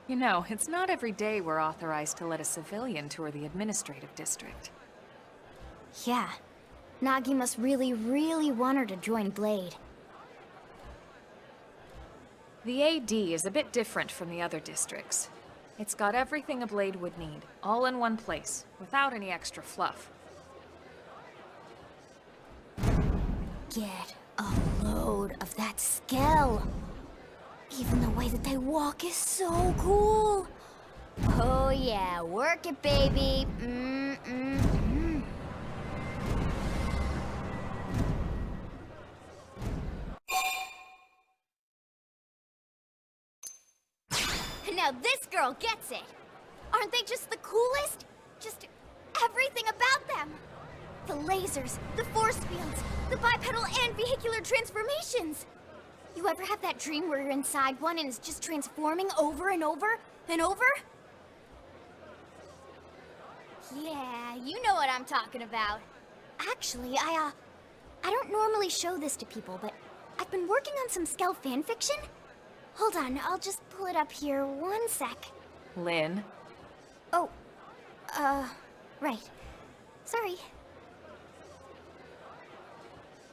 You know, it's not every day we're authorized to let a civilian tour the administrative district. Yeah. Nagi must really, really want her to join Blade. The AD is a bit different from the other districts. It's got everything a Blade would need, all in one place, without any extra fluff. Get a load of that skell. Even the way that they walk is so cool. Oh yeah, work it, baby. Now this girl gets it. Aren't they just the coolest? Just everything about them. The lasers, the force fields, the bipedal and vehicular transformations. You ever have that dream where you're inside one and it's just transforming over and over and over? Yeah, you know what I'm talking about. Actually, I don't normally show this to people, but I've been working on some Skell fanfiction. Hold on, I'll just pull it up here 1 sec. Lynn? Oh, right. Sorry.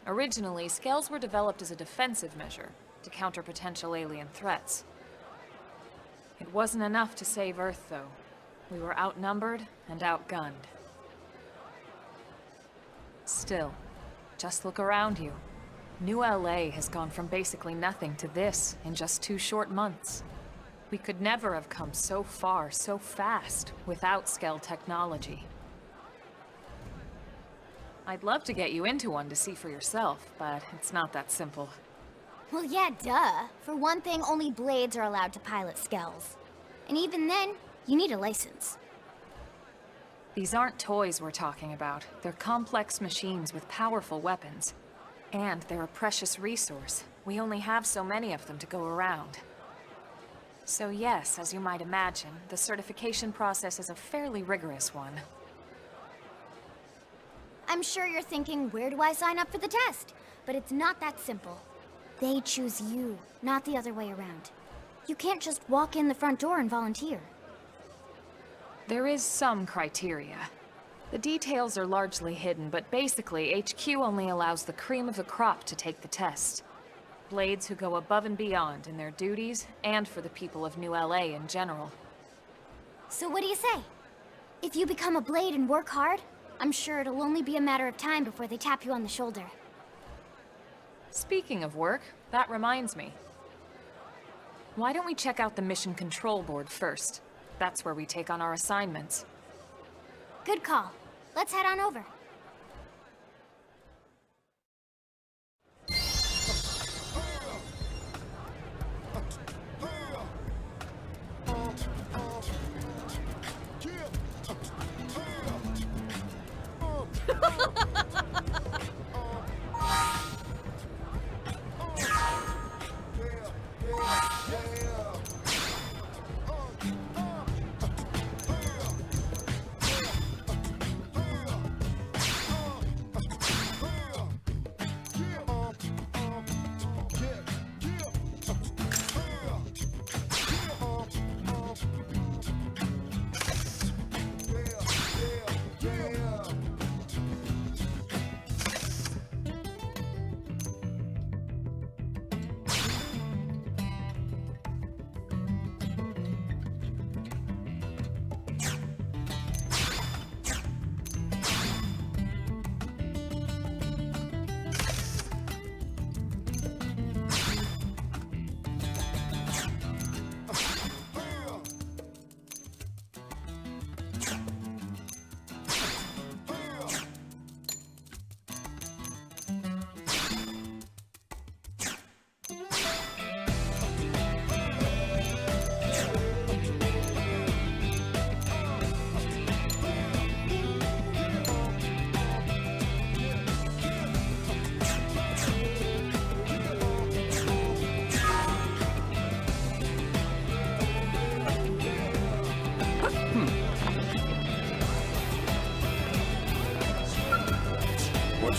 Originally, skells were developed as a defensive measure to counter potential alien threats. It wasn't enough to save Earth, though. We were outnumbered and outgunned. Still, just look around you. New LA has gone from basically nothing to this in just 2 short months. We could never have come so far, so fast, without skell technology. I'd love to get you into one to see for yourself, but it's not that simple. Well, yeah, duh. For one thing, only Blades are allowed to pilot skells. And even then, you need a license. These aren't toys we're talking about. They're complex machines with powerful weapons. And they're a precious resource. We only have so many of them to go around. So yes, as you might imagine, the certification process is a fairly rigorous one. I'm sure you're thinking, where do I sign up for the test? But it's not that simple. They choose you, not the other way around. You can't just walk in the front door and volunteer. There is some criteria. The details are largely hidden, but basically, HQ only allows the cream of the crop to take the test. Blades who go above and beyond in their duties, and for the people of New LA in general. So what do you say? If you become a Blade and work hard, I'm sure it'll only be a matter of time before they tap you on the shoulder. Speaking of work, that reminds me. Why don't we check out the Mission Control Board first? That's where we take on our assignments. Good call. Let's head on over.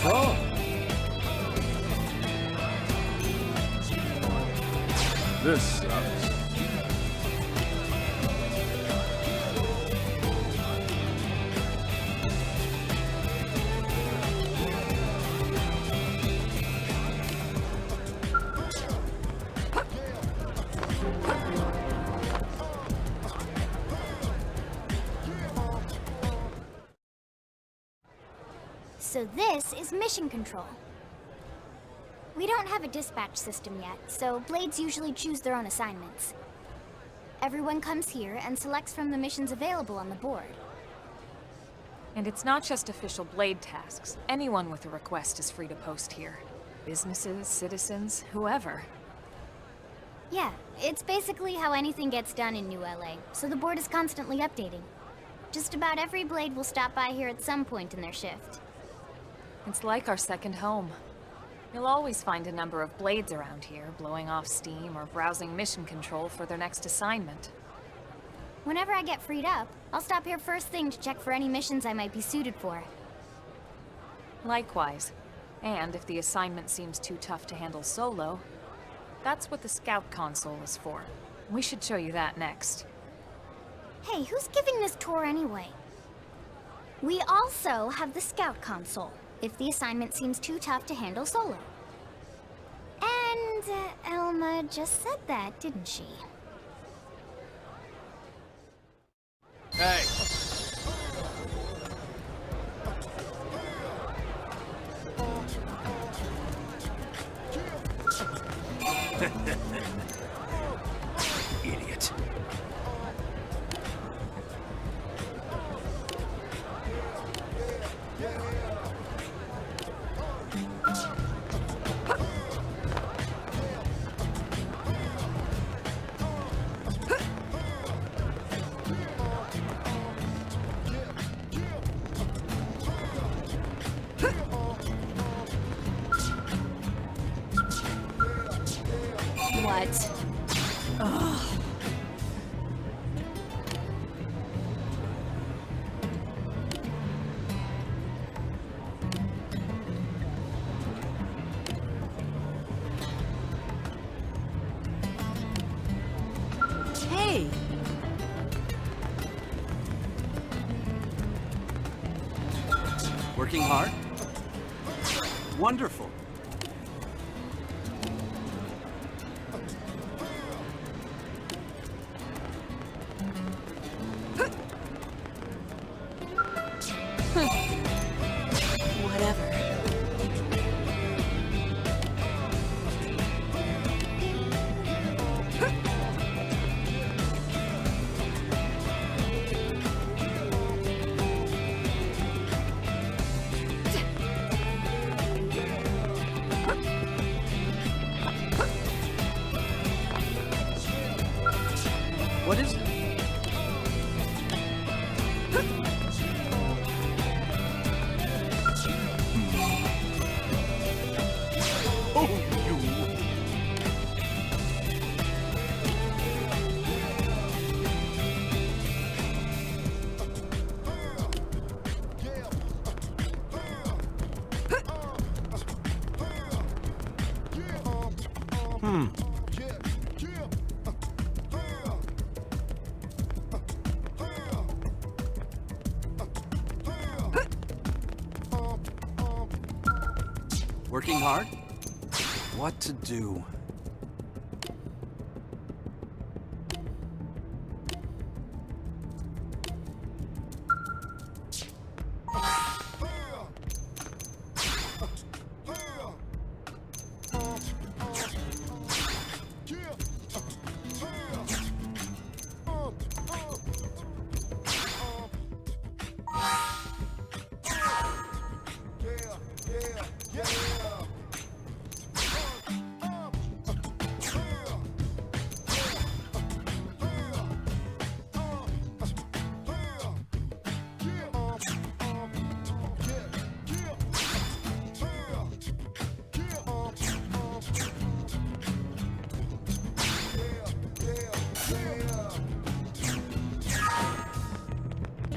What's wrong? This sucks. So this is mission control. We don't have a dispatch system yet, so Blades usually choose their own assignments. Everyone comes here and selects from the missions available on the board. And it's not just official Blade tasks. Anyone with a request is free to post here. Businesses, citizens, whoever. Yeah, it's basically how anything gets done in New LA, so the board is constantly updating. Just about every Blade will stop by here at some point in their shift. It's like our second home. You'll always find a number of Blades around here, blowing off steam or browsing mission control for their next assignment. Whenever I get freed up, I'll stop here first thing to check for any missions I might be suited for. Likewise. And if the assignment seems too tough to handle solo, that's what the Scout console is for. We should show you that next. Hey, who's giving this tour anyway? We also have the Scout console, if the assignment seems too tough to handle solo. And Elma just said that, didn't she? Hey! Idiot. What? Ugh. Hey! Working hard? Wonderful. Whatever. What is it? Oh, you! Working hard? What to do?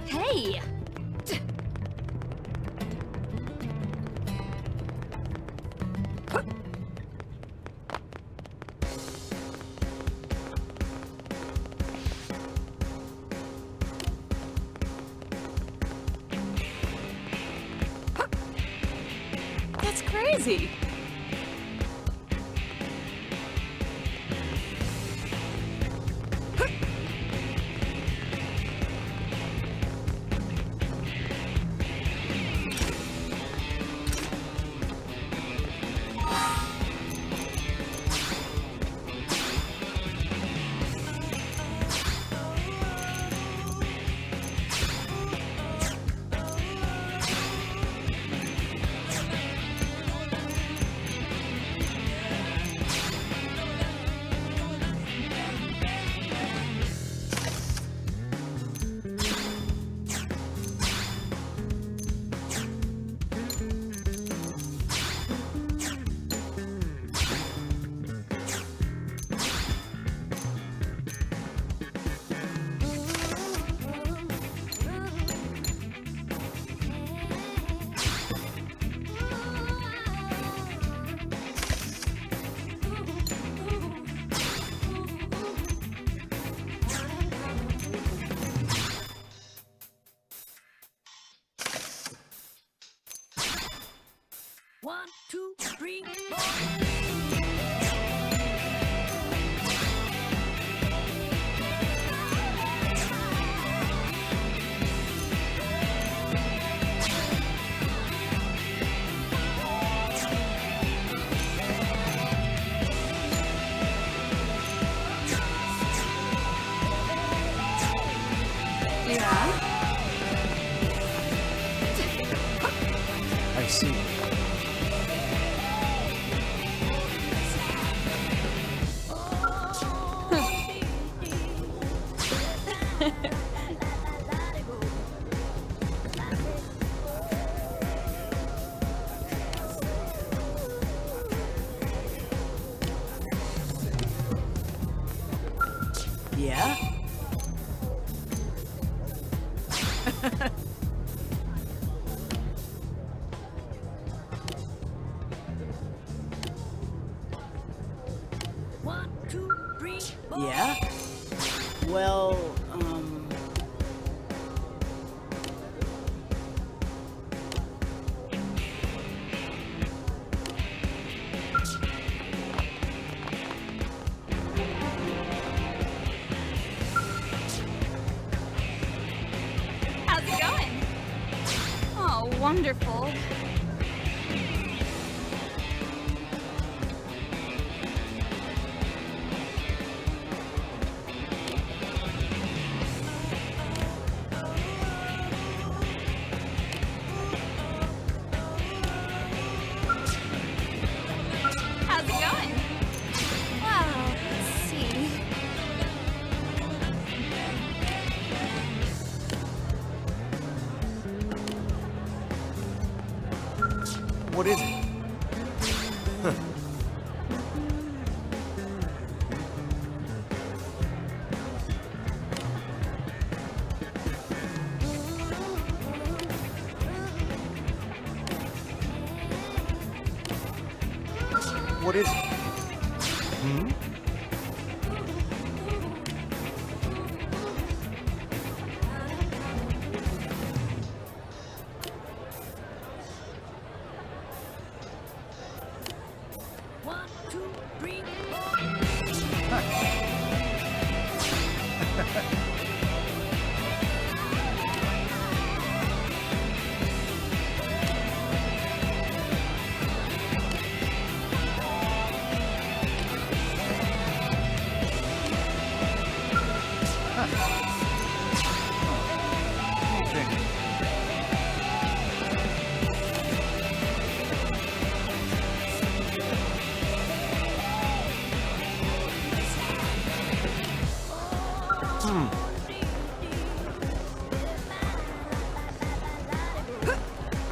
Hey! is he? One, two, three, four. Yeah? I see. Yeah? One, two, three, four. Yeah? Well, How's it going? Oh, wonderful. How's it going? Wow, let's see. what is it? What is it? Hmm? One, two, three, four.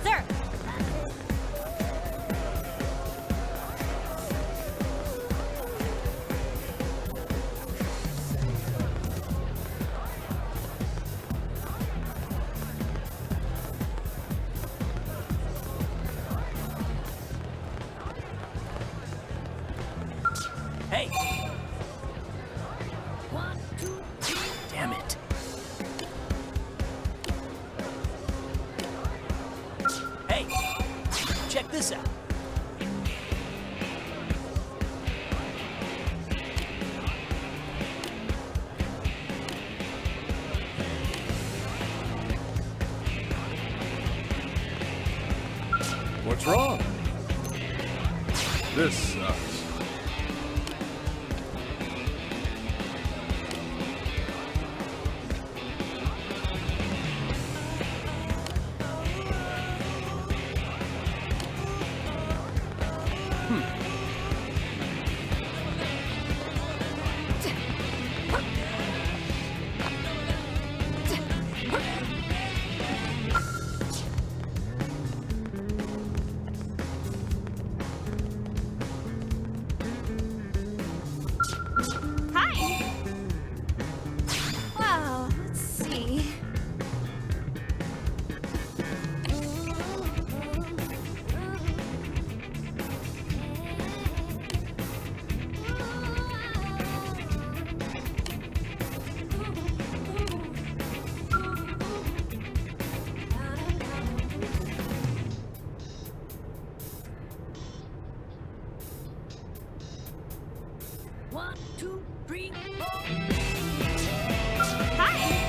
Sir! Hey! One, two, three. Damn it. Hey! Check this out. What's wrong? This sucks. Hi! Wow, let's see. One, two, three, four. Hi!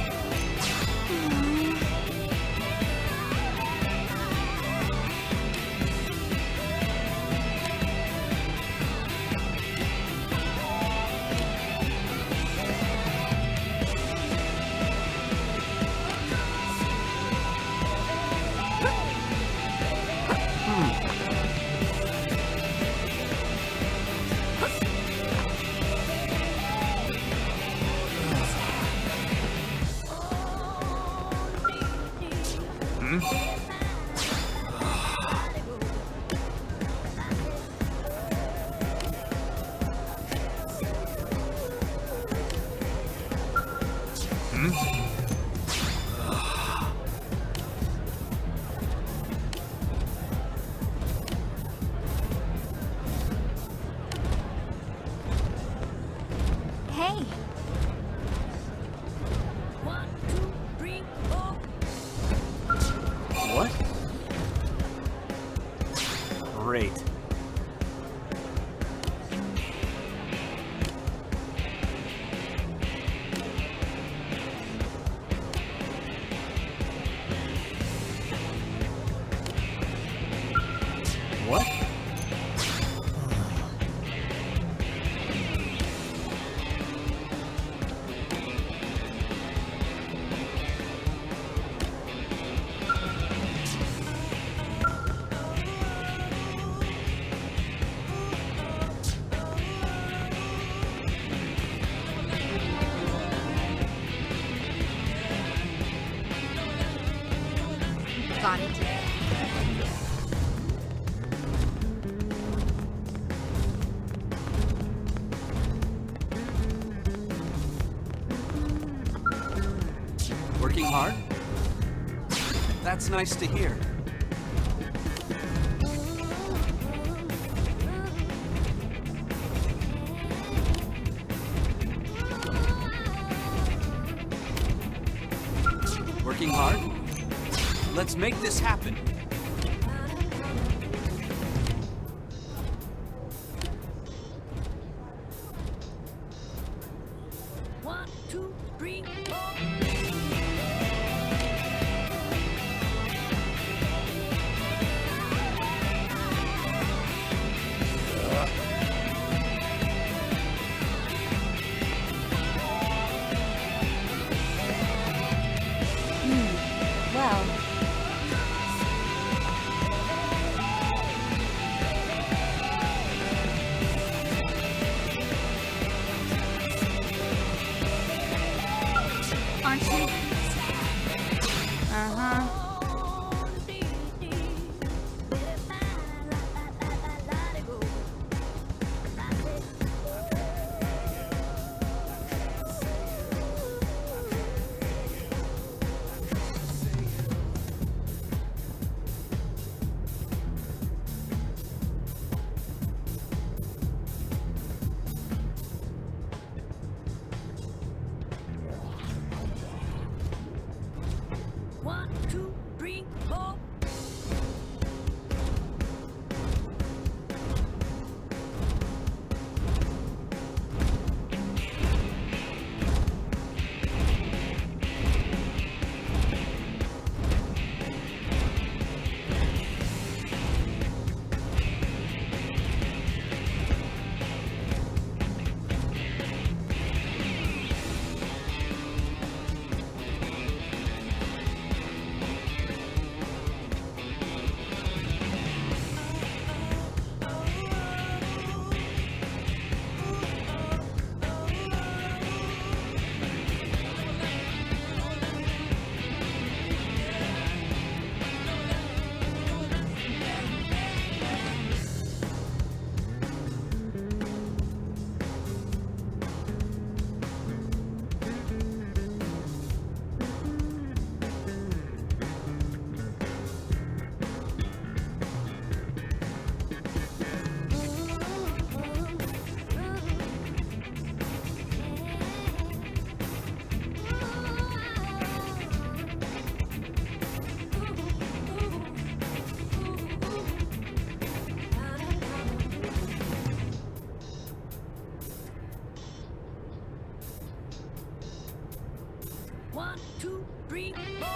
Hey, One, two, three, four. What? Great. What? got it. Working hard? That's nice to hear. Working hard? Let's make this happen. One, two, three, four. Well, aren't you? Uh-huh. One, two, 1, 2, 3, 4.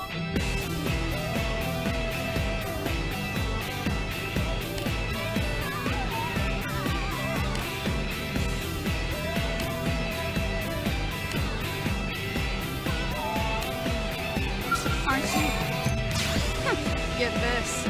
Aren't you? Get this.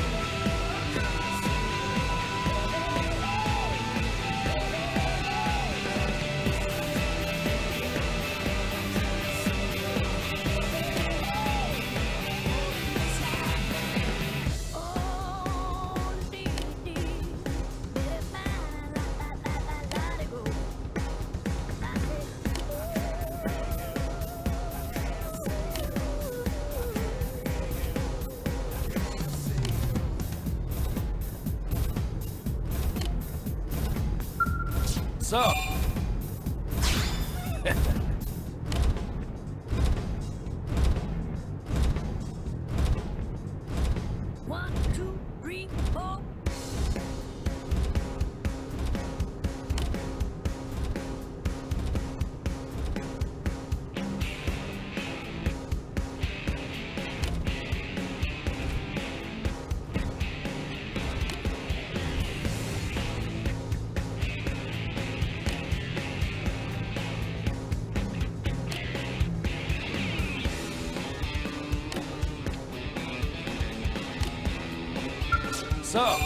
So, 1, 2, 3, 4. so.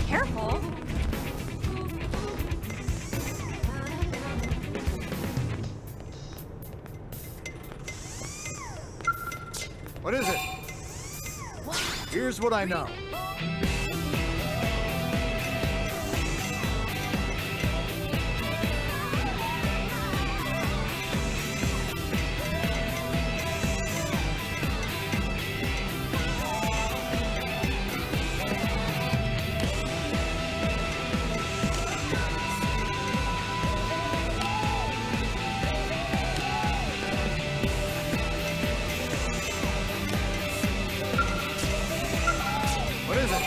Careful. What is it? Here's what I know. What is it?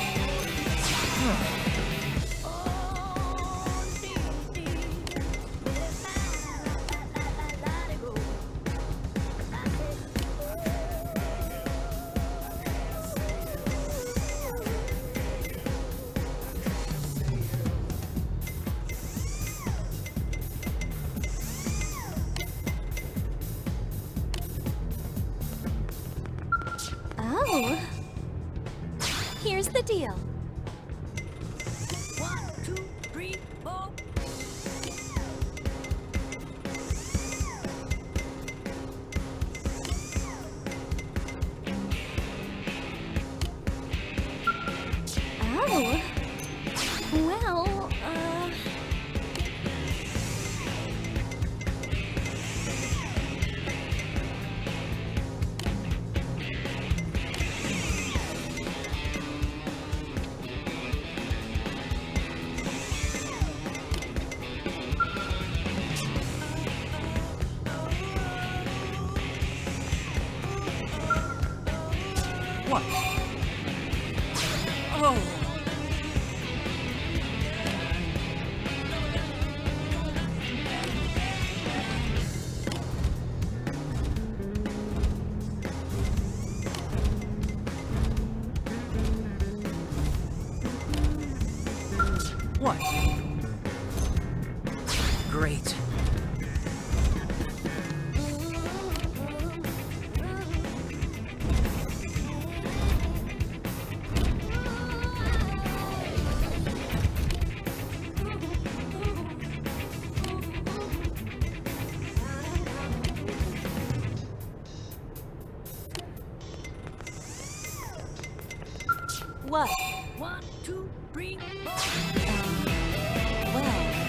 Oh. Here's the deal. 1, 2, 3, 4. Oh. Well, What? Oh! What? Great. What? 1, 2, 3, 4. Well...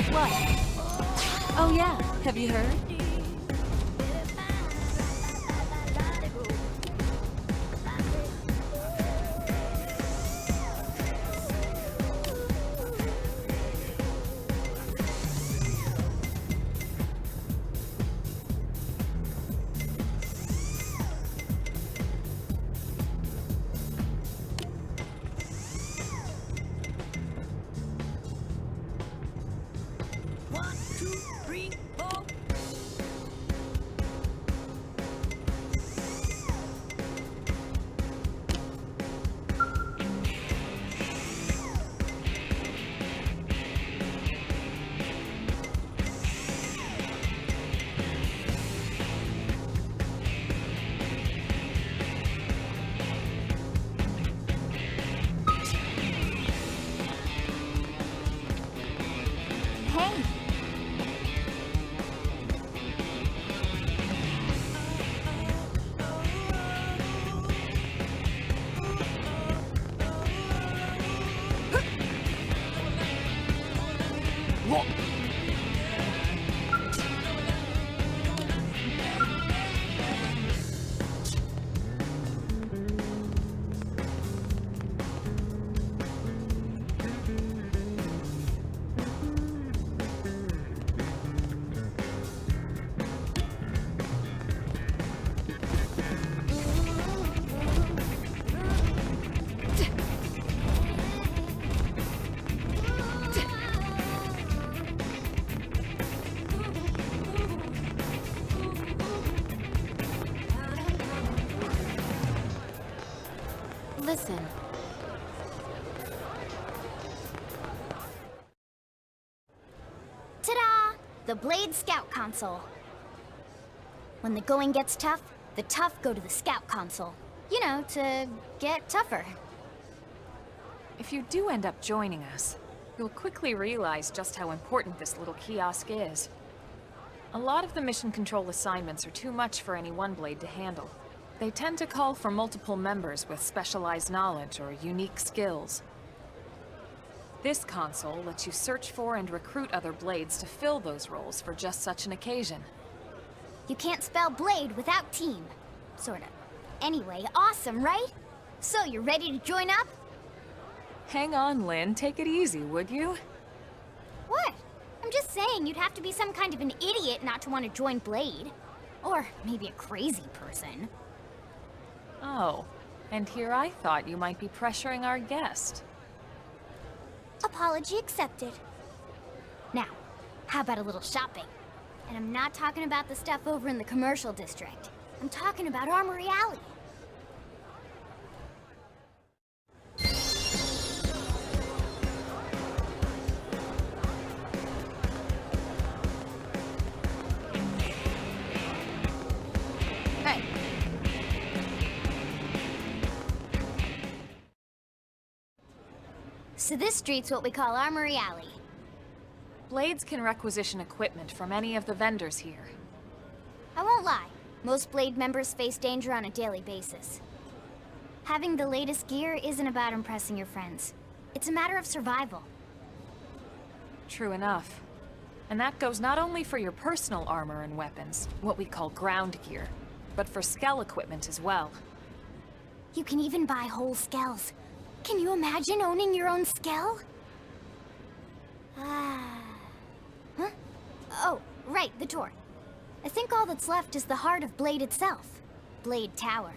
What? Oh yeah, have you heard? Hey, Listen. ta-da! The Blade Scout Console. When the going gets tough, the tough go to the Scout Console. You know, to get tougher. If you do end up joining us, you'll quickly realize just how important this little kiosk is. A lot of the mission control assignments are too much for any one blade to handle. They tend to call for multiple members with specialized knowledge or unique skills. This console lets you search for and recruit other blades to fill those roles for just such an occasion. You can't spell blade without team. Sorta. Anyway, awesome, right? So, you're ready to join up? Hang on, Lynn. Take it easy, would you? What? I'm just saying you'd have to be some kind of an idiot not to want to join Blade. Or maybe a crazy person. Oh, and here I thought you might be pressuring our guest. Apology accepted. Now, how about a little shopping? And I'm not talking about the stuff over in the commercial district. I'm talking about Armory Alley. Right. So this street's what we call Armory Alley. Blades can requisition equipment from any of the vendors here. I won't lie, most Blade members face danger on a daily basis. Having the latest gear isn't about impressing your friends. It's a matter of survival. True enough. And that goes not only for your personal armor and weapons, what we call ground gear, but for skell equipment as well. You can even buy whole skells. Can you imagine owning your own skell? Huh? Oh, right, the door. I think all that's left is the heart of Blade itself. Blade Tower.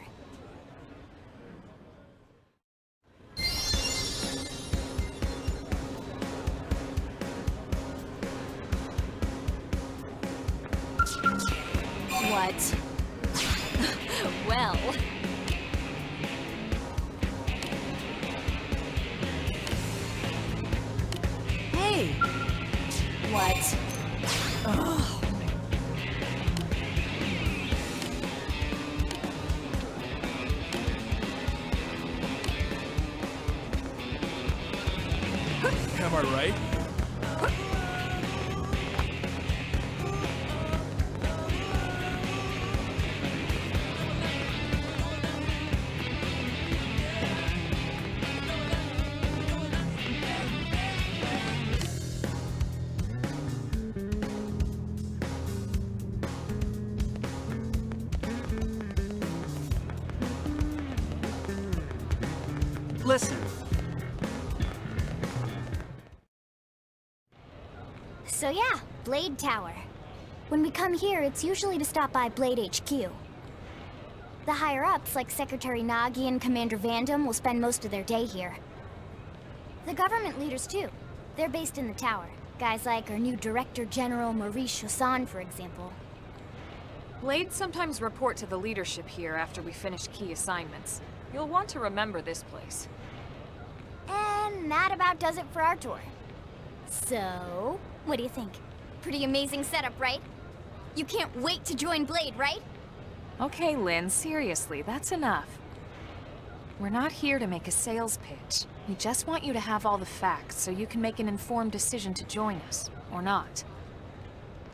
What? Well... Am I right? Listen. So yeah, Blade Tower. When we come here, it's usually to stop by Blade HQ. The higher-ups, like Secretary Nagi and Commander Vandam, will spend most of their day here. The government leaders, too. They're based in the tower. Guys like our new Director General Maurice Chassan, for example. Blades sometimes report to the leadership here after we finish key assignments. You'll want to remember this place. And that about does it for our tour. So, what do you think? Pretty amazing setup, right? You can't wait to join Blade, right? Okay, Lynn, seriously, that's enough. We're not here to make a sales pitch. We just want you to have all the facts so you can make an informed decision to join us, or not.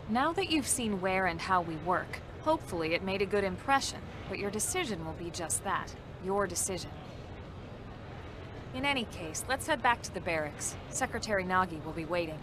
Now that you've seen where and how we work, hopefully it made a good impression, but your decision will be just that, your decision. In any case, let's head back to the barracks. Secretary Nagi will be waiting.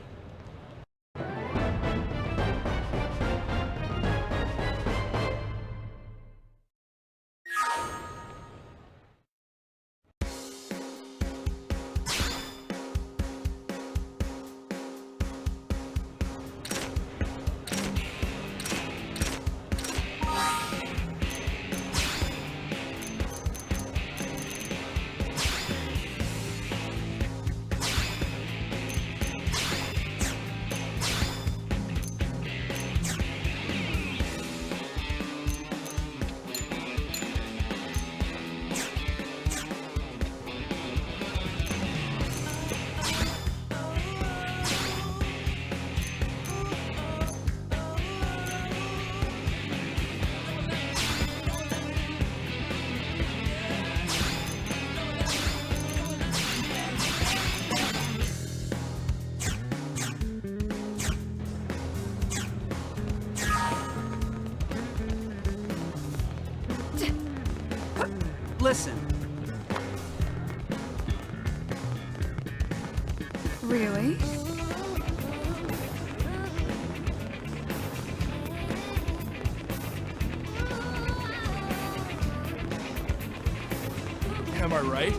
Listen. Really? Am I right?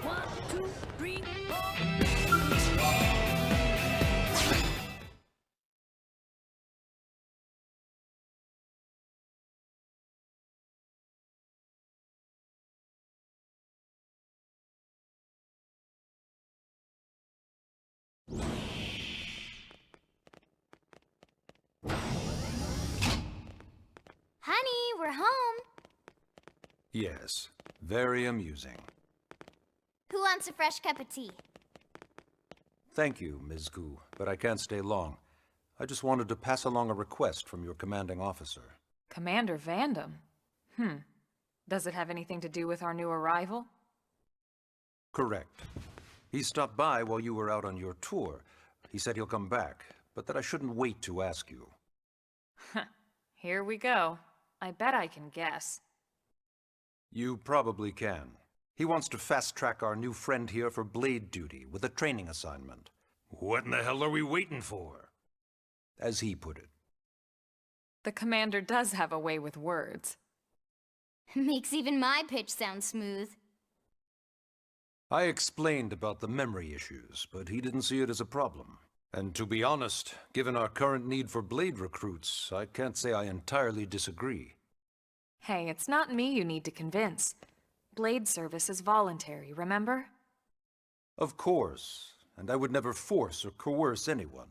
One, two, three, four. Honey, we're home. Yes, very amusing. Who wants a fresh cup of tea? Thank you, Ms. Gu, but I can't stay long. I just wanted to pass along a request from your commanding officer. Commander Vandam? Does it have anything to do with our new arrival? Correct. He stopped by while you were out on your tour. He said he'll come back, but that I shouldn't wait to ask you. Here we go. I bet I can guess. You probably can. He wants to fast-track our new friend here for blade duty with a training assignment. What in the hell are we waiting for? As he put it. The commander does have a way with words. Makes even my pitch sound smooth. I explained about the memory issues, but he didn't see it as a problem. And to be honest, given our current need for blade recruits, I can't say I entirely disagree. Hey, it's not me you need to convince. Blade service is voluntary, remember? Of course, and I would never force or coerce anyone.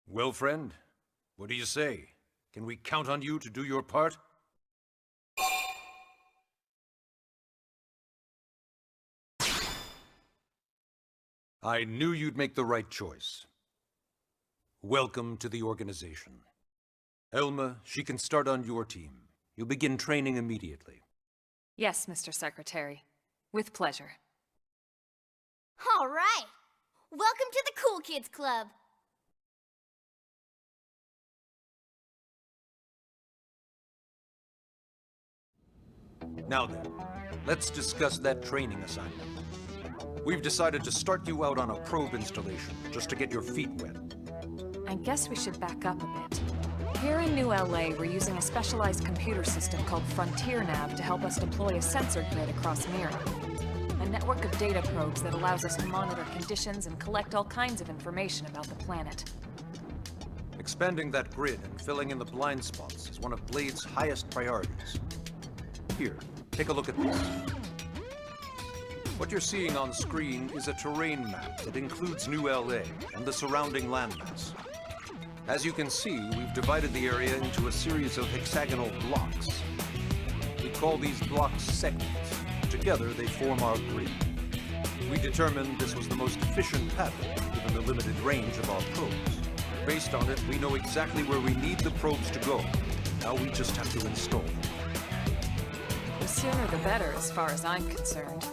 Well, friend, what do you say? Can we count on you to do your part? I knew you'd make the right choice. Welcome to the organization. Elma, she can start on your team. You'll begin training immediately. Yes, Mr. Secretary. With pleasure. All right. Welcome to the Cool Kids Club. Now then, let's discuss that training assignment. We've decided to start you out on a probe installation, just to get your feet wet. I guess we should back up a bit. Here in New LA, we're using a specialized computer system called Frontier Nav to help us deploy a sensor grid across Mira. A network of data probes that allows us to monitor conditions and collect all kinds of information about the planet. Expanding that grid and filling in the blind spots is one of Blade's highest priorities. Here, take a look at this. What you're seeing on screen is a terrain map that includes New LA and the surrounding landmass. As you can see, we've divided the area into a series of hexagonal blocks. We call these blocks segments. Together, they form our grid. We determined this was the most efficient pattern, given the limited range of our probes. Based on it, we know exactly where we need the probes to go. Now we just have to install them. The sooner the better, as far as I'm concerned.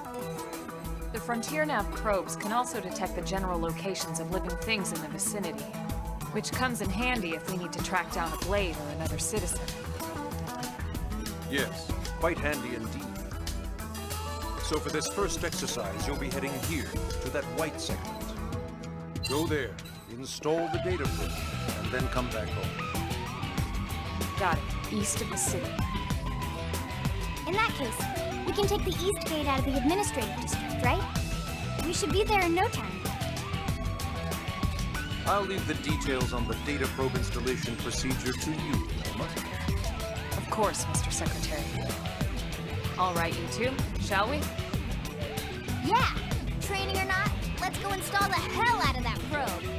The Frontier Nav probes can also detect the general locations of living things in the vicinity, which comes in handy if we need to track down a Blade or another citizen. Yes, quite handy indeed. So for this first exercise, you'll be heading here, to that white segment. Go there, install the data probe, and then come back home. Got it. East of the city. In that case, we can take the East Gate out of the administrative district, right? We should be there in no time. I'll leave the details on the data probe installation procedure to you, Elma. Of course, Mr. Secretary. All right, you two, shall we? Yeah! Training or not, let's go install the hell out of that probe.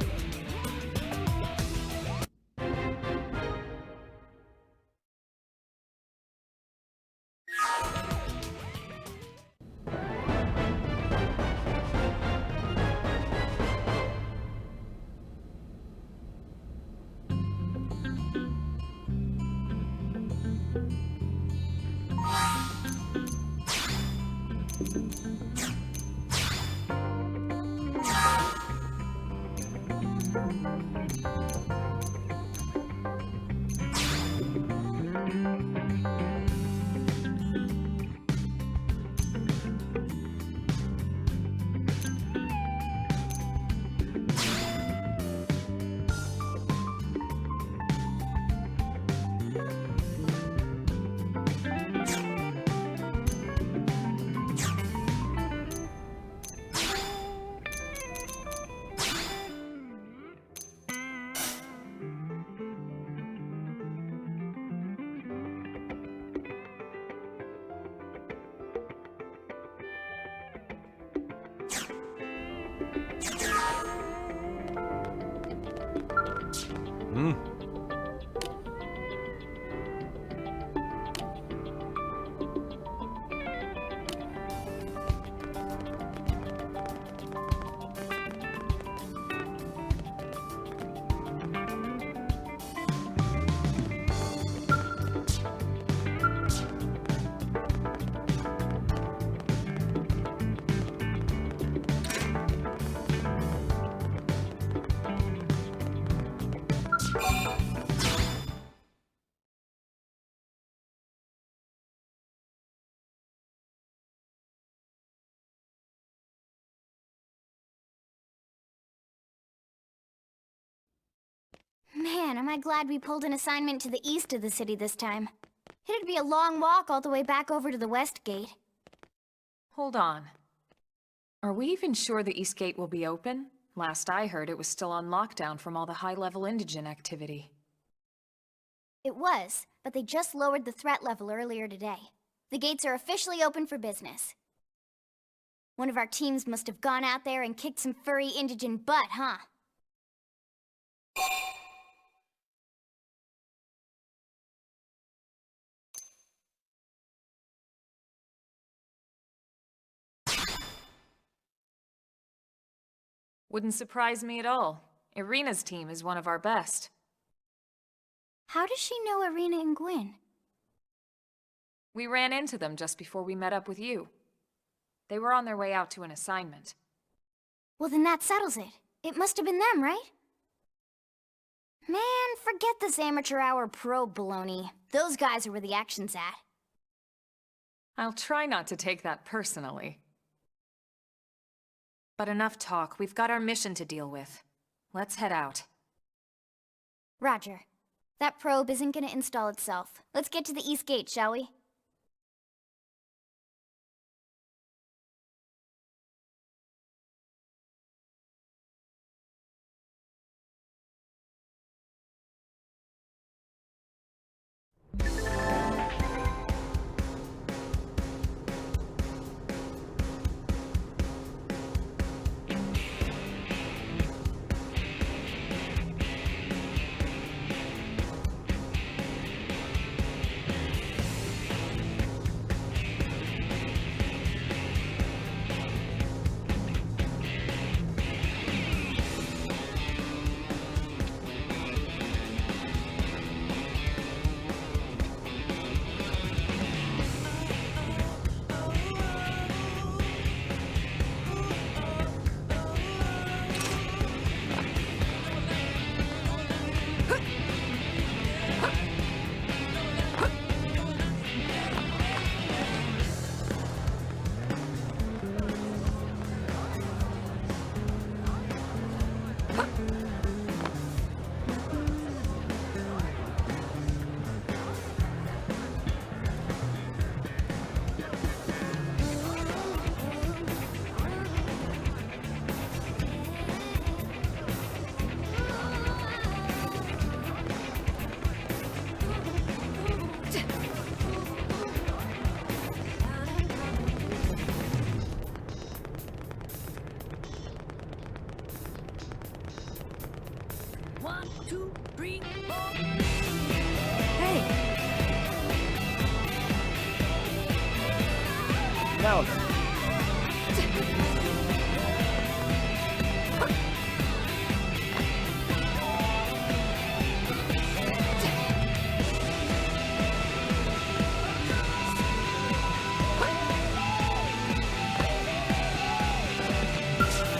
Man, am I glad we pulled an assignment to the east of the city this time. It'd be a long walk all the way back over to the west gate. Hold on. Are we even sure the East Gate will be open? Last I heard, it was still on lockdown from all the high-level indigent activity. It was, but they just lowered the threat level earlier today. The gates are officially open for business. One of our teams must have gone out there and kicked some furry indigent butt, huh? Wouldn't surprise me at all. Irina's team is one of our best. How does she know Irina and Gwyn? We ran into them just before we met up with you. They were on their way out to an assignment. Well, then that settles it. It must have been them, right? Man, forget this amateur hour probe baloney. Those guys are where the action's at. I'll try not to take that personally. But enough talk. We've got our mission to deal with. Let's head out. Roger. That probe isn't gonna install itself. Let's get to the East Gate, shall we? One, two, three, four. Hey, Now then.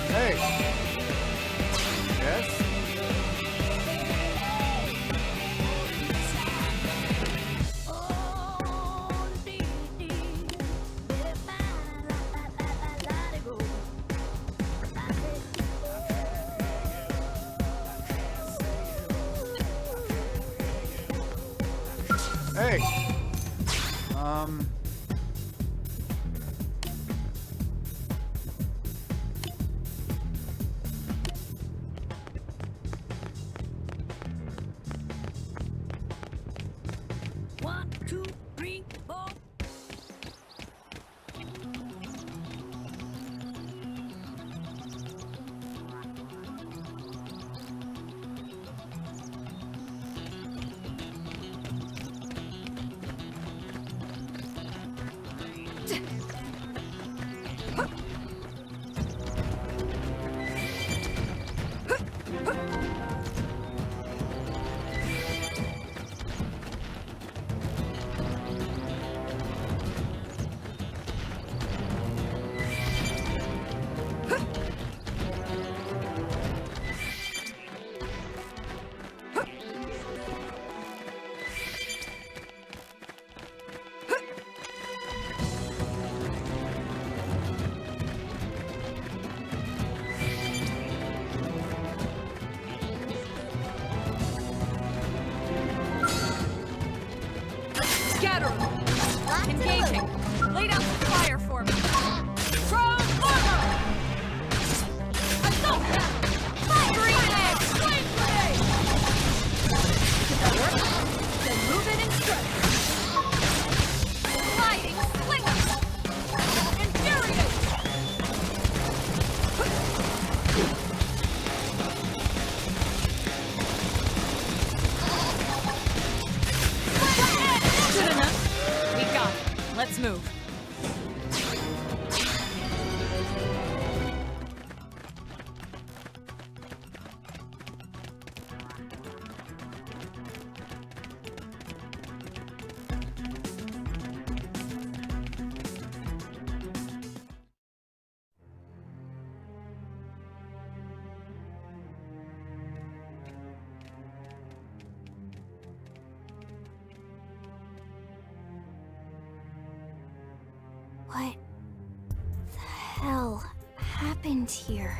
Hey. Yes? Hey. One, two, three, four. Scatter! Engaging! Lay down some fire for me! Transformer! Assault! Green egg! Flame play! Did that work? Then move in and strike! Sliding slinger! Infuriate! Good enough. We got it. Let's move. What the hell happened here?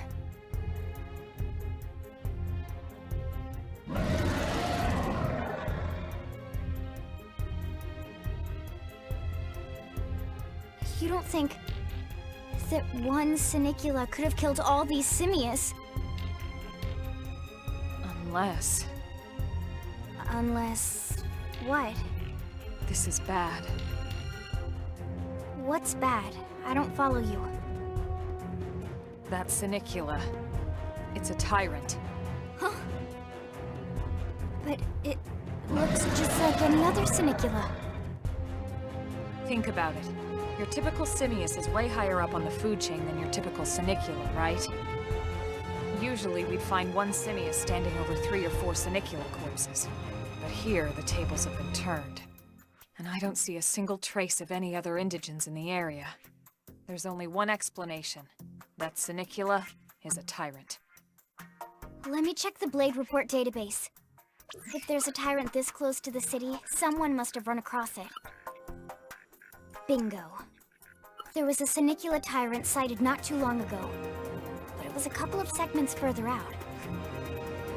You don't think that one Sinicula could have killed all these simius? Unless... Unless... what? this is bad. What's bad? I don't follow you. That Sinicula. It's a tyrant. Huh? But it looks just like any other Sinicula. Think about it. Your typical simius is way higher up on the food chain than your typical Sinicula, right? Usually we'd find one simius standing over 3 or 4 Sinicula corpses. But here, the tables have been turned. And I don't see a single trace of any other indigents in the area. There's only one explanation. That Sinicula is a tyrant. Let me check the Blade Report database. If there's a tyrant this close to the city, someone must have run across it. Bingo. There was a Sinicula tyrant sighted not too long ago, but it was a couple of segments further out.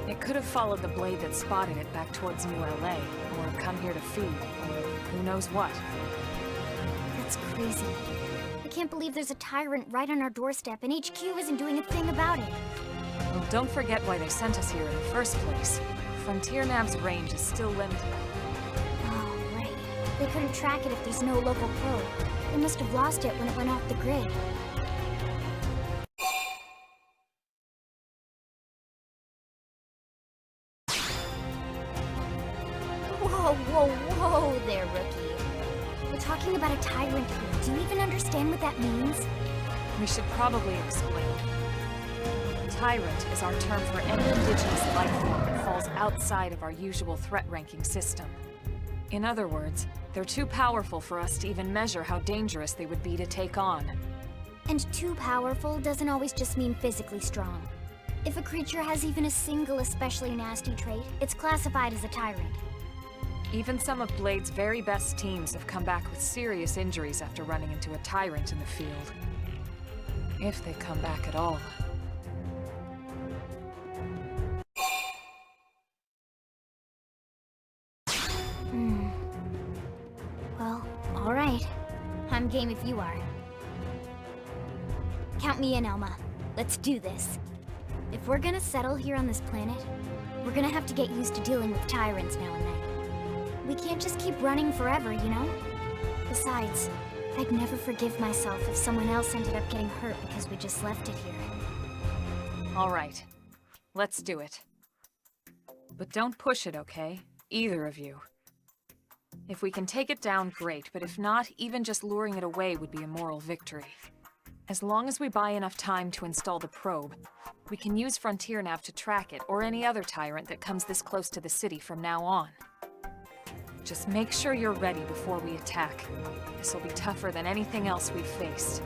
It could have followed the blade that spotted it back towards New LA, or come here to feed, or who knows what. That's crazy. I can't believe there's a tyrant right on our doorstep and HQ isn't doing a thing about it. Well, don't forget why they sent us here in the first place. Frontier Nav's range is still limited. Oh, right. They couldn't track it if there's no local probe. They must have lost it when it went off the grid. Whoa there, rookie. We're talking about a tyrant here. Do you even understand what that means? We should probably explain. Tyrant is our term for any indigenous life form that falls outside of our usual threat ranking system. In other words, they're too powerful for us to even measure how dangerous they would be to take on. And too powerful doesn't always just mean physically strong. If a creature has even a single especially nasty trait, it's classified as a tyrant. Even some of Blade's very best teams have come back with serious injuries after running into a tyrant in the field. If they come back at all. Well, alright. I'm game if you are. Count me in, Elma. Let's do this. If we're gonna settle here on this planet, we're gonna have to get used to dealing with tyrants now and then. We can't just keep running forever, you know? Besides, I'd never forgive myself if someone else ended up getting hurt because we just left it here. All right. Let's do it. But don't push it, okay? Either of you. If we can take it down, great, but if not, even just luring it away would be a moral victory. As long as we buy enough time to install the probe, we can use Frontier Nav to track it, or any other tyrant that comes this close to the city from now on. Just make sure you're ready before we attack. This will be tougher than anything else we've faced.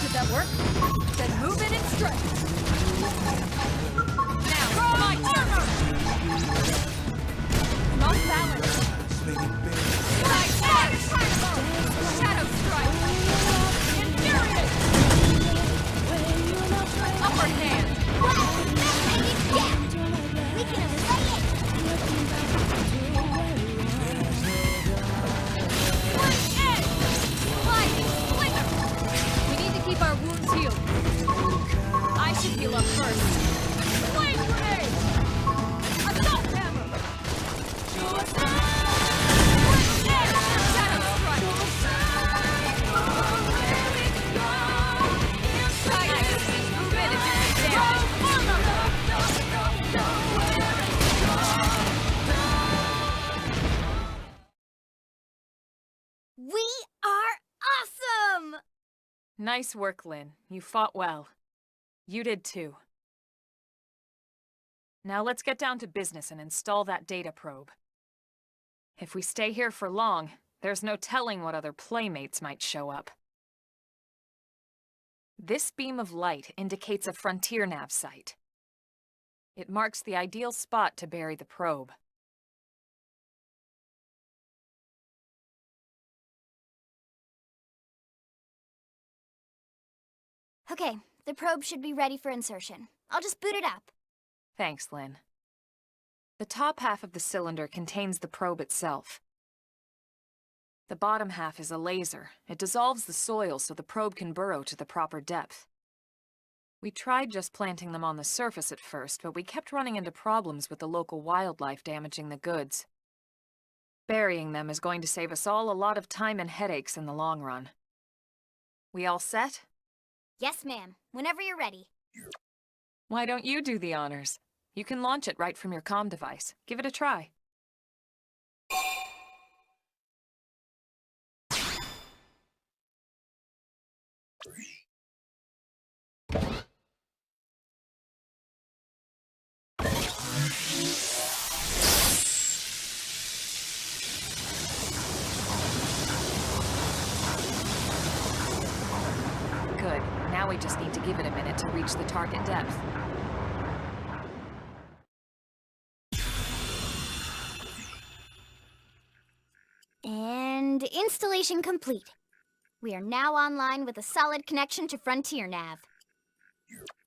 Did that work? Then move in and strike. Now, my armor! I'm off balance. Shadow strike! Infuriate! Upper hand! Wow, that's how you get! We can play it! One edge! Sliding slinger! We need to keep our wounds healed. I should heal up first. Flame grenade! Assault hammer! One edge! Shadow strike! Nice. Move in and do We are awesome! Nice work, Lynn. You fought well. You did too. Now let's get down to business and install that data probe. If we stay here for long, there's no telling what other playmates might show up. This beam of light indicates a frontier nav site. It marks the ideal spot to bury the probe. Okay, the probe should be ready for insertion. I'll just boot it up. Thanks, Lynn. The top half of the cylinder contains the probe itself. The bottom half is a laser. It dissolves the soil so the probe can burrow to the proper depth. We tried just planting them on the surface at first, but we kept running into problems with the local wildlife damaging the goods. Burying them is going to save us all a lot of time and headaches in the long run. We all set? Yes, ma'am. Whenever you're ready. Why don't you do the honors? You can launch it right from your comm device. Give it a try. Good. Now we just need to give it a minute to reach the target depth. And installation complete. We are now online with a solid connection to Frontier Nav.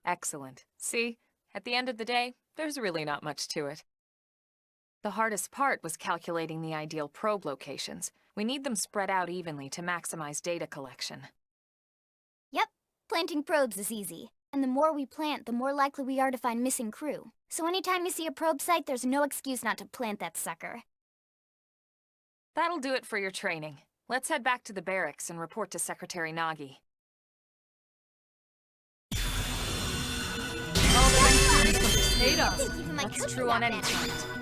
Excellent. See? At the end of the day, there's really not much to it. The hardest part was calculating the ideal probe locations. We need them spread out evenly to maximize data collection. Yep, planting probes is easy. And the more we plant, the more likely we are to find missing crew. So anytime you see a probe site, there's no excuse not to plant that sucker. That'll do it for your training. Let's head back to the barracks and report to Secretary Nagi. All the rangers from this paid off. Think even my That's cooking true got on any better. front.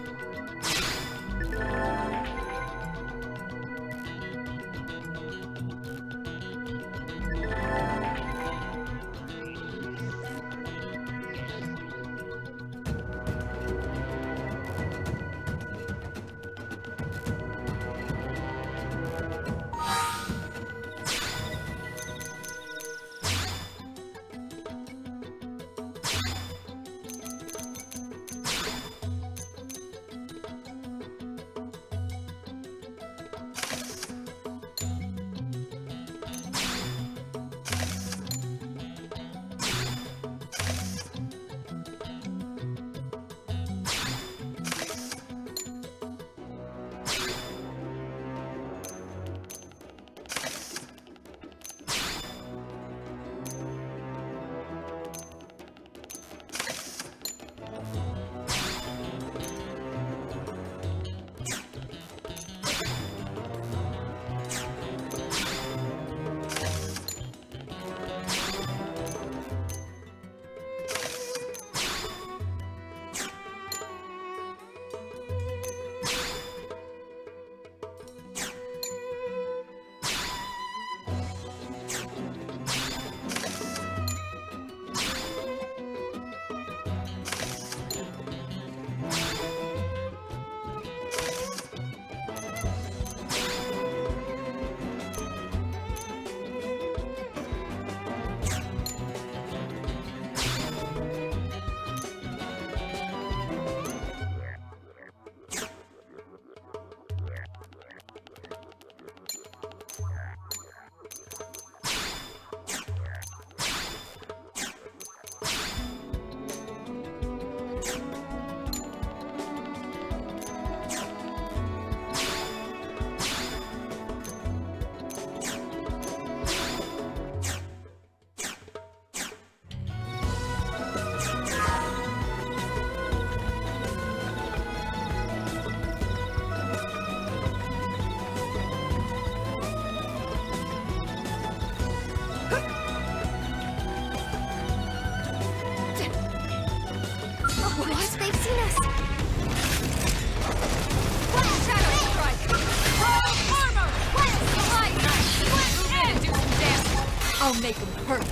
I'll make him hurt.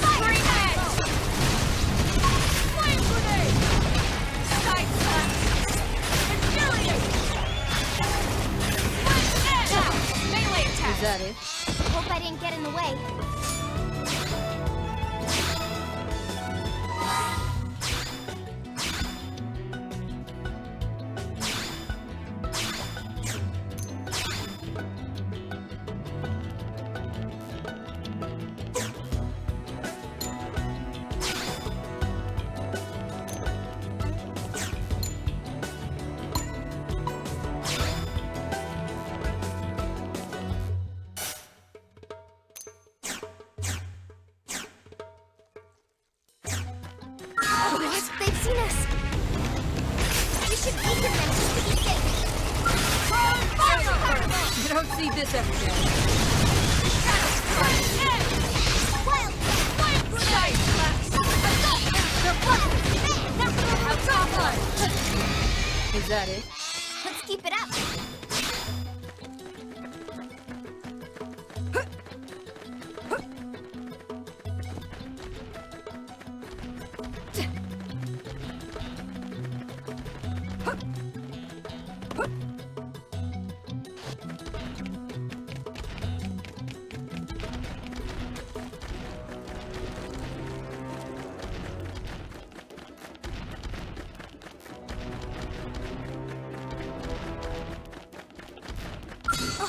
Fire edge! Flame grenade! Side slash! Infuriate! Flame edge! Now, melee attack! Is that it? Hope I didn't get in the way. They've seen us. We should weaken them just to be safe. You don't see this every day. Wild flame grenade! Is that it? Let's keep it up.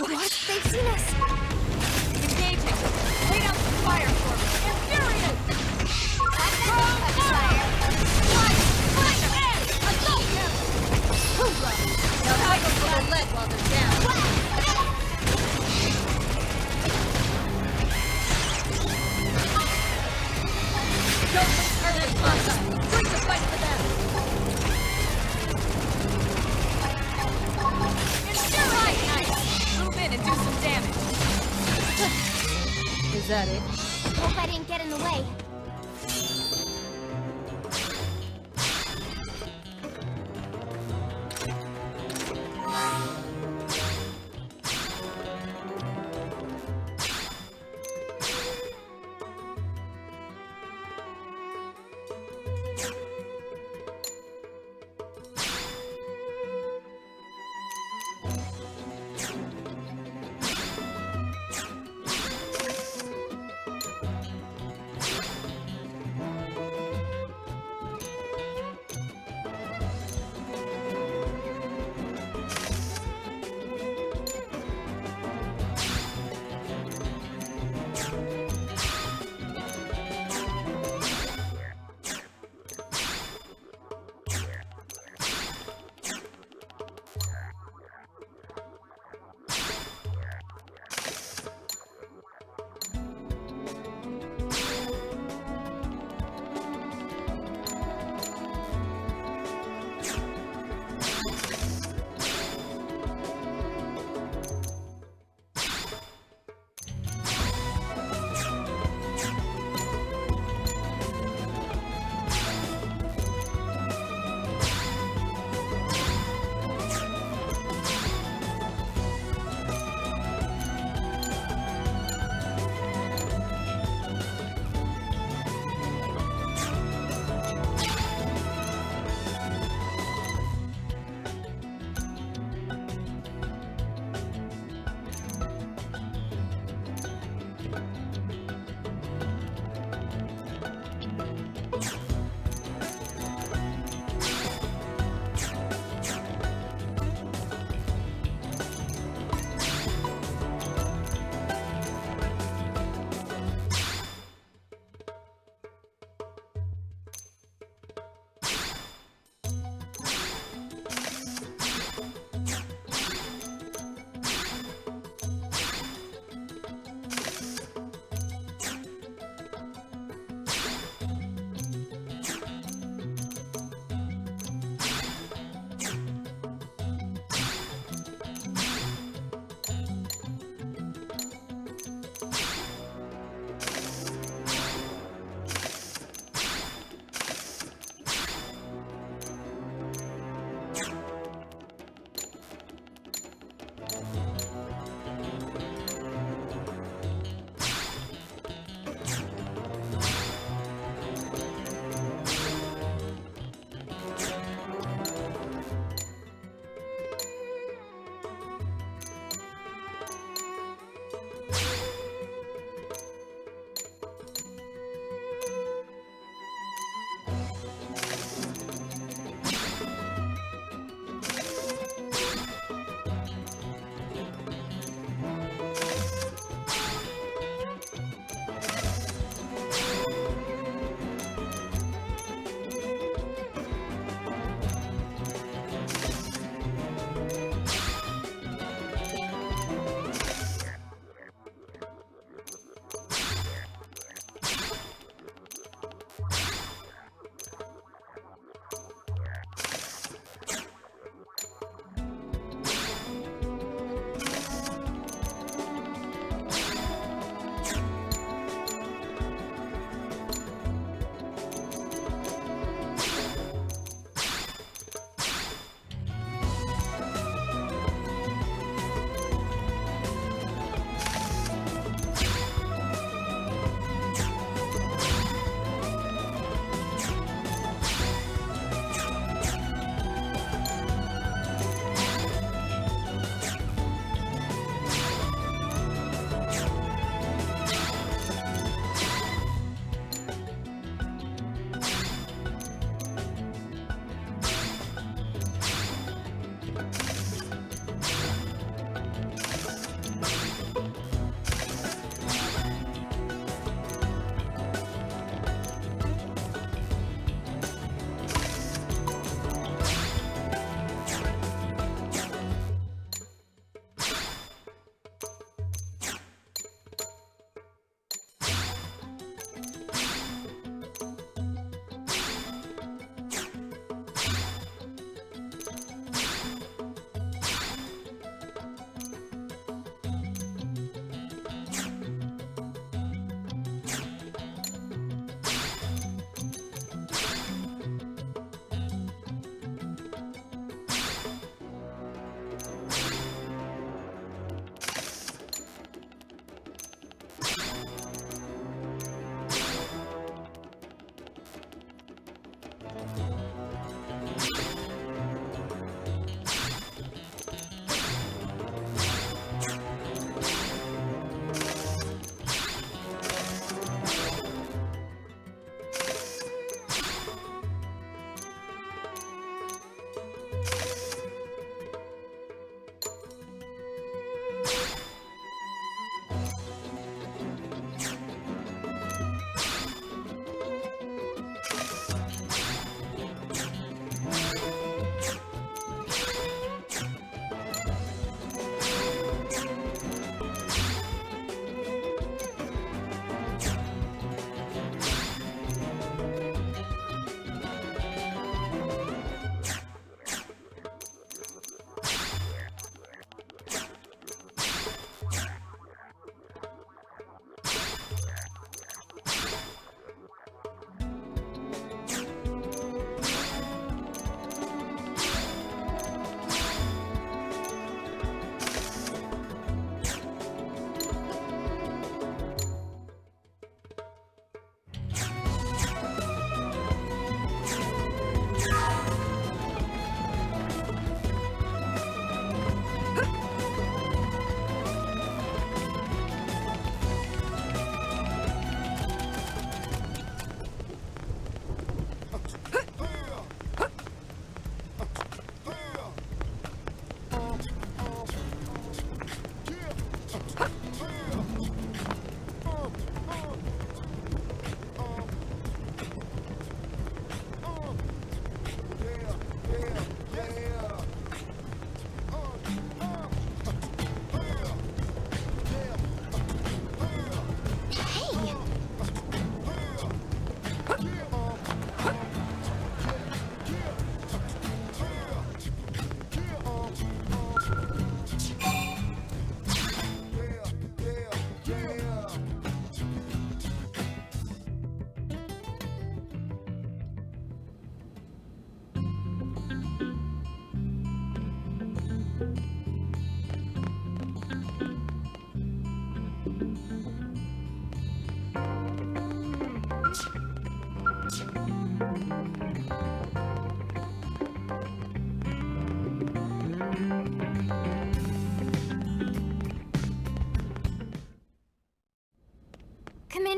What? They've seen us. Engaging! Lay down some fire for me! Infuriate! Now hide them for the lead while they're down. Don't waste earth contact. Bring the fight to them. Infuriate! Nice! Move in and do some damage. Is that it? Hope I didn't get in the way.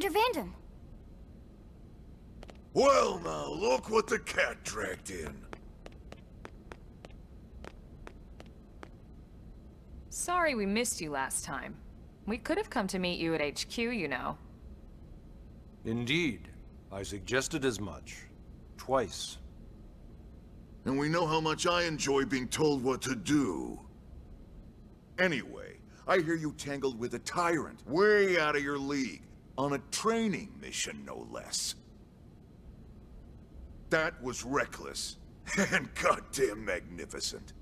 Commander Vanden. Well now, look what the cat dragged in. Sorry we missed you last time. We could have come to meet you at HQ, you know. Indeed. I suggested as much. Twice. And we know how much I enjoy being told what to do. Anyway, I hear you tangled with a tyrant, way out of your league, on a training mission, no less. That was reckless, and goddamn magnificent.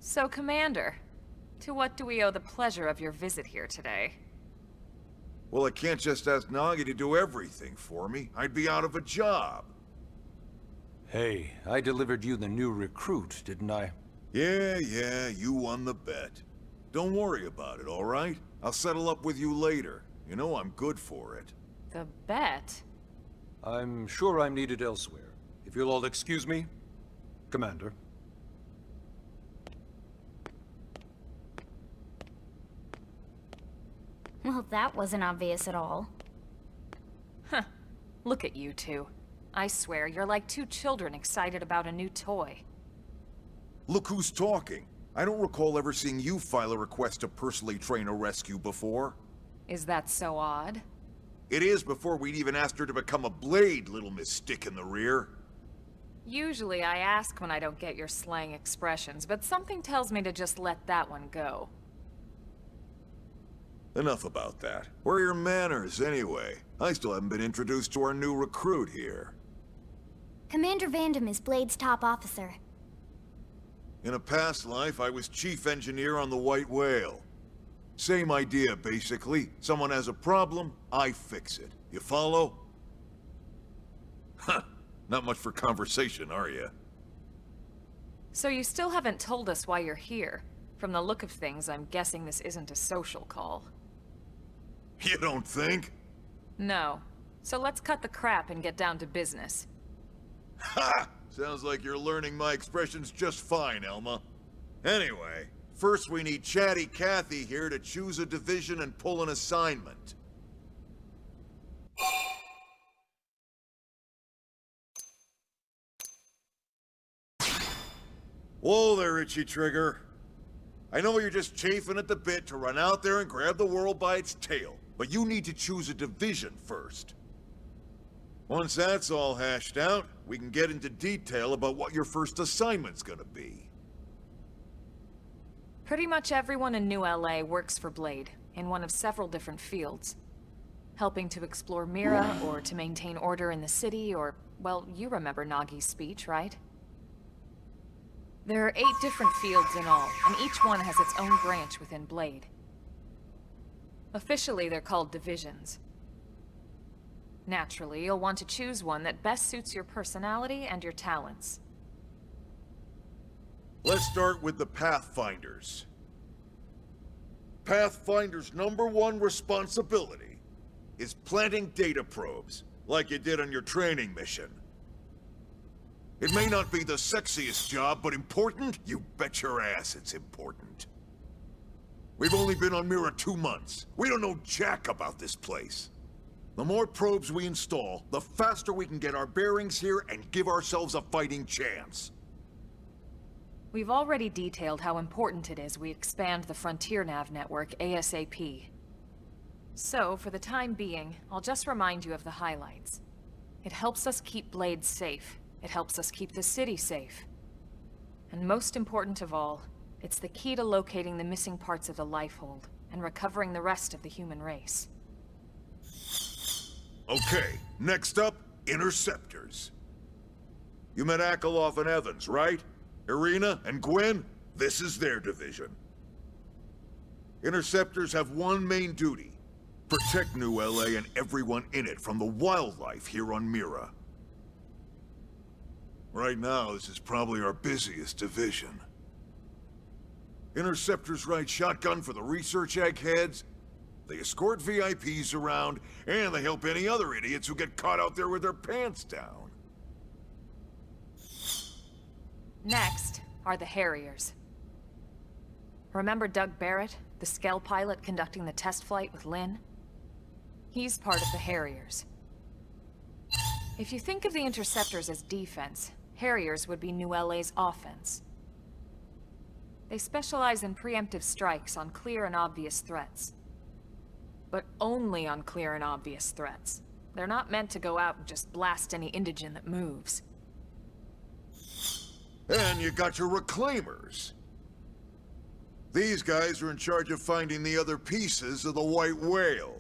So, Commander, to what do we owe the pleasure of your visit here today? Well, I can't just ask Nagi to do everything for me. I'd be out of a job. Hey, I delivered you the new recruit, didn't I? Yeah, you won the bet. Don't worry about it, all right? I'll settle up with you later. You know I'm good for it. The bet? I'm sure I'm needed elsewhere. If you'll all excuse me, Commander. Well, that wasn't obvious at all. Huh. Look at you two. I swear, you're like two children excited about a new toy. Look who's talking. I don't recall ever seeing you file a request to personally train a rescue before. Is that so odd? It is before we'd even asked her to become a blade, little Miss Stick in the Rear. Usually I ask when I don't get your slang expressions, but something tells me to just let that one go. Enough about that. Where are your manners, anyway? I still haven't been introduced to our new recruit here. Commander Vanden is Blade's top officer. In a past life, I was chief engineer on the White Whale. Same idea, basically. Someone has a problem, I fix it. You follow? Huh. Not much for conversation, are you? So you still haven't told us why you're here. From the look of things, I'm guessing this isn't a social call. You don't think? No. So let's cut the crap and get down to business. Ha! Sounds like you're learning my expressions just fine, Elma. Anyway, first we need Chatty Cathy here to choose a division and pull an assignment. Whoa there, Itchy Trigger. I know you're just chafing at the bit to run out there and grab the world by its tail, but you need to choose a division first. Once that's all hashed out, we can get into detail about what your first assignment's gonna be. Pretty much everyone in New LA works for Blade, in one of several different fields. Helping to explore Mira, or to maintain order in the city, or, well, you remember Nagi's speech, right? There are 8 different fields in all, and each one has its own branch within Blade. Officially, they're called divisions. Naturally, you'll want to choose one that best suits your personality and your talents. Let's start with the Pathfinders. Pathfinder's #1 responsibility is planting data probes, like you did on your training mission. It may not be the sexiest job, but important? You bet your ass it's important. We've only been on Mira 2 months. We don't know jack about this place. The more probes we install, the faster we can get our bearings here and give ourselves a fighting chance. We've already detailed how important it is we expand the Frontier Nav network ASAP. So, for the time being, I'll just remind you of the highlights. It helps us keep Blade safe. It helps us keep the city safe. And most important of all, it's the key to locating the missing parts of the Lifehold and recovering the rest of the human race. Okay, next up, Interceptors. You met Akeloff and Evans, right? Irina and Gwen? This is their division. Interceptors have one main duty: protect New LA and everyone in it from the wildlife here on Mira. Right now, this is probably our busiest division. Interceptors ride shotgun for the research eggheads, they escort VIPs around, and they help any other idiots who get caught out there with their pants down. Next are the Harriers. Remember Doug Barrett, the skell pilot conducting the test flight with Lynn? He's part of the Harriers. If you think of the Interceptors as defense, Harriers would be New LA's offense. They specialize in preemptive strikes on clear and obvious threats. But only on clear and obvious threats. They're not meant to go out and just blast any indigene that moves. And you got your Reclaimers. These guys are in charge of finding the other pieces of the White Whale.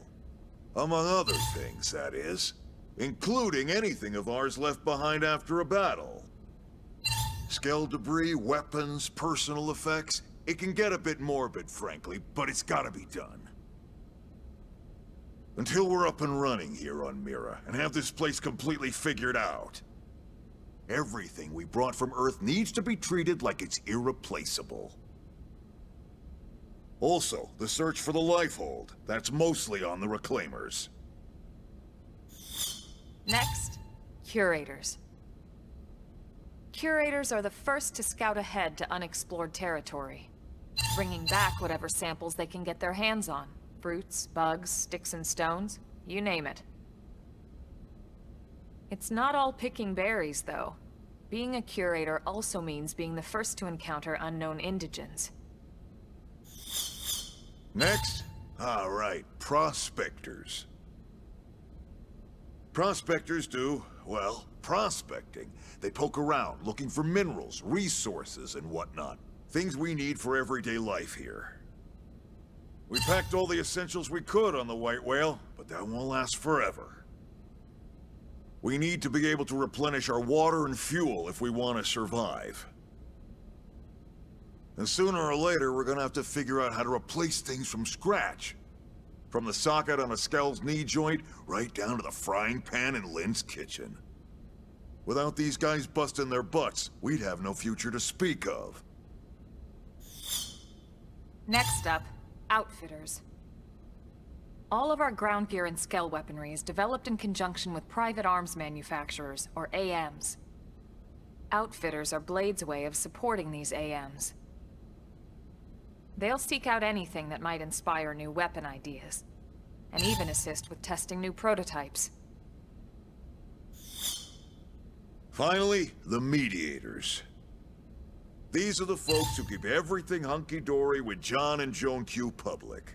Among other things, that is. Including anything of ours left behind after a battle. Skell debris, weapons, personal effects. It can get a bit morbid, frankly, but it's gotta be done. Until we're up and running here on Mira, and have this place completely figured out. Everything we brought from Earth needs to be treated like it's irreplaceable. Also, the search for the Lifehold. That's mostly on the Reclaimers. Next, Curators. Curators are the first to scout ahead to unexplored territory, bringing back whatever samples they can get their hands on. Fruits, bugs, sticks and stones, you name it. It's not all picking berries, though. Being a curator also means being the first to encounter unknown indigens. Next? All right, prospectors. Prospectors do, well, prospecting. They poke around, looking for minerals, resources, and whatnot. Things we need for everyday life here. We packed all the essentials we could on the White Whale, but that won't last forever. We need to be able to replenish our water and fuel if we want to survive. And sooner or later, we're gonna have to figure out how to replace things from scratch. From the socket on a skell's knee joint, right down to the frying pan in Lynn's kitchen. Without these guys busting their butts, we'd have no future to speak of. Next up, Outfitters. All of our ground gear and skell weaponry is developed in conjunction with private arms manufacturers, or AMs. Outfitters are Blade's way of supporting these AMs. They'll seek out anything that might inspire new weapon ideas, and even assist with testing new prototypes. Finally, the Mediators. These are the folks who keep everything hunky-dory with John and Joan Q public.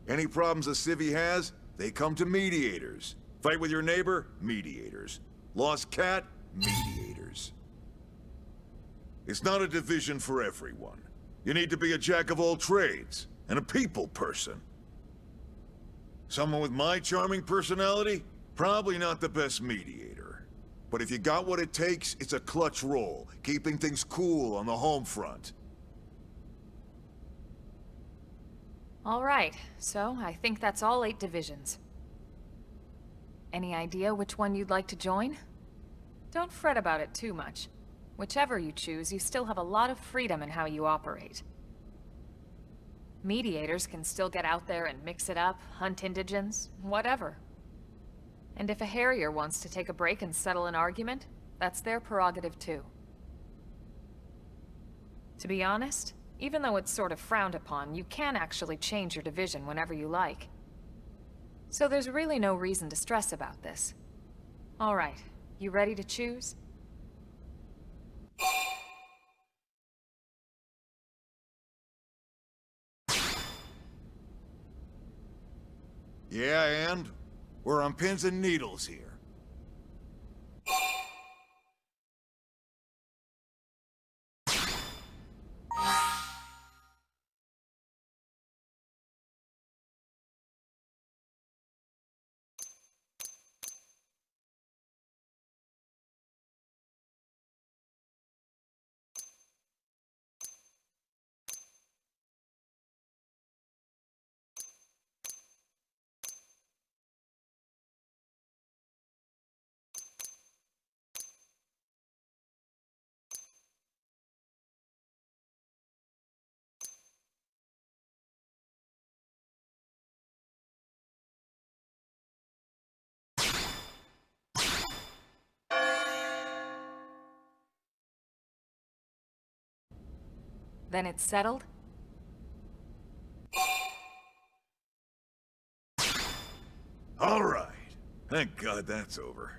Any problems a civvy has, they come to Mediators. Fight with your neighbor? Mediators. Lost cat? Mediators. It's not a division for everyone. You need to be a jack of all trades, and a people person. Someone with my charming personality? Probably not the best mediator. But if you got what it takes, it's a clutch role, keeping things cool on the home front. All right, so I think that's all 8 divisions. Any idea which one you'd like to join? Don't fret about it too much. Whichever you choose, you still have a lot of freedom in how you operate. Mediators can still get out there and mix it up, hunt indigens, whatever. And if a Harrier wants to take a break and settle an argument, that's their prerogative too. To be honest, even though it's sort of frowned upon, you can actually change your division whenever you like. So there's really no reason to stress about this. All right, you ready to choose? Yeah, and? We're on pins and needles here. Then it's settled? All right. Thank God that's over.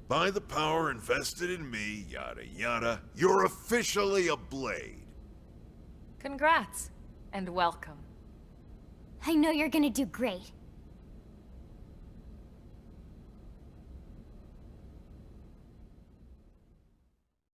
By the power invested in me, yada yada, you're officially a Blade. Congrats, and welcome. I know you're gonna do great.